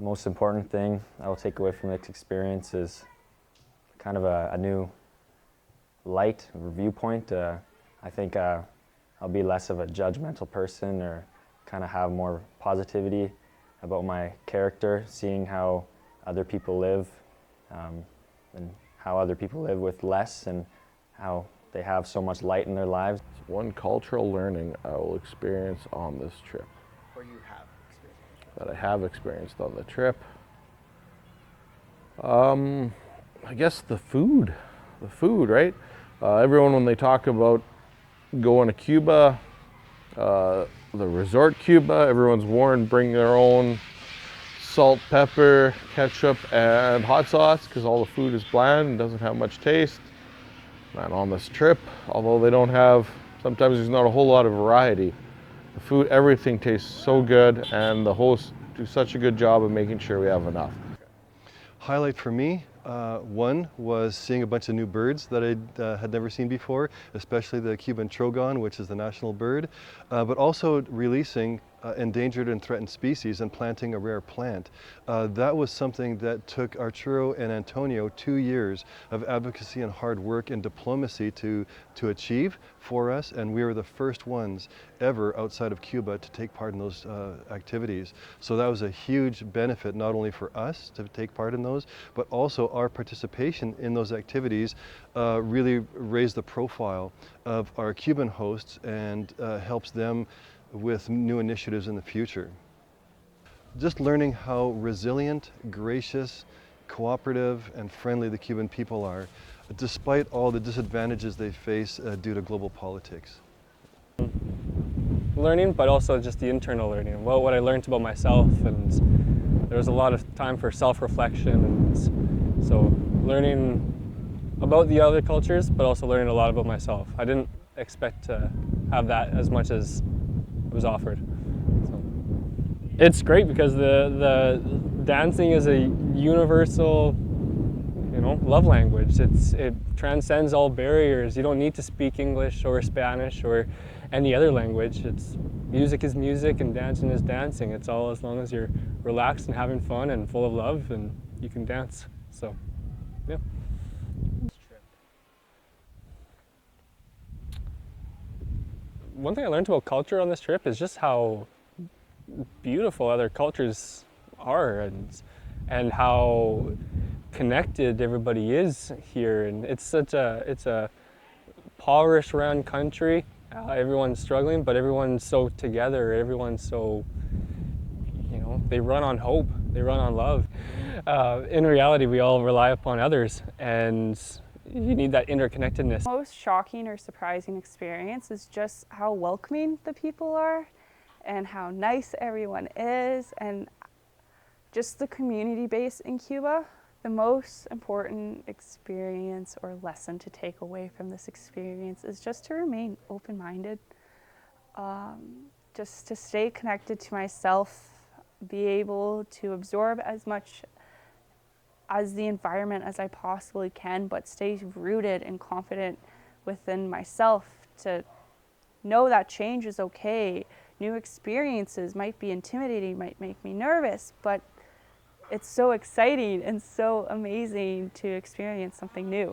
The most important thing I will take away from this experience is kind of a new light or viewpoint. I think I'll be less of a judgmental person, or kind of have more positivity about my character, seeing how other people live and how other people live with less, and how they have so much light in their lives. One cultural learning I will experience on this trip. Or you have experienced? That I have experienced on the trip. I guess the food, right? Everyone, when they talk about going to Cuba, the resort Cuba, everyone's warned bring their own salt, pepper, ketchup, and hot sauce, because all the food is bland and doesn't have much taste. And on this trip, although they don't have, sometimes there's not a whole lot of variety, the food, everything tastes so good, and the hosts do such a good job of making sure we have enough. Highlight for me, one was seeing a bunch of new birds that I had never seen before, especially the Cuban trogon, which is the national bird, but also releasing endangered and threatened species and planting a rare plant. That was something that took Arturo and Antonio 2 years of advocacy and hard work and diplomacy to achieve for us, and we were the first ones ever outside of Cuba to take part in those activities. So that was a huge benefit, not only for us to take part in those, but also our participation in those activities really raised the profile of our Cuban hosts and helps them with new initiatives in the future. Just learning how resilient, gracious, cooperative, and friendly the Cuban people are, despite all the disadvantages they face due to global politics. Learning, but also just the internal learning, what I learned about myself, and there was a lot of time for self-reflection, and so learning about the other cultures, but also learning a lot about myself. I didn't expect to have that as much as it was offered. So it's great because the dancing is a universal, love language. It transcends all barriers. You don't need to speak English or Spanish or any other language. Music is music and dancing is dancing. It's all, as long as you're relaxed and having fun and full of love, and you can dance. So, yeah. One thing I learned about culture on this trip is just how beautiful other cultures are, and how connected everybody is here. And it's a impoverished around country. Everyone's struggling, but everyone's so together. Everyone's so, they run on hope. They run on love. In reality, we all rely upon others, and you need that interconnectedness. The most shocking or surprising experience is just how welcoming the people are, and how nice everyone is, and just the community base in Cuba. The most important experience or lesson to take away from this experience is just to remain open-minded, just to stay connected to myself, be able to absorb as much as the environment as I possibly can, but stay rooted and confident within myself, to know that change is okay. New experiences might be intimidating, might make me nervous, but it's so exciting and so amazing to experience something new.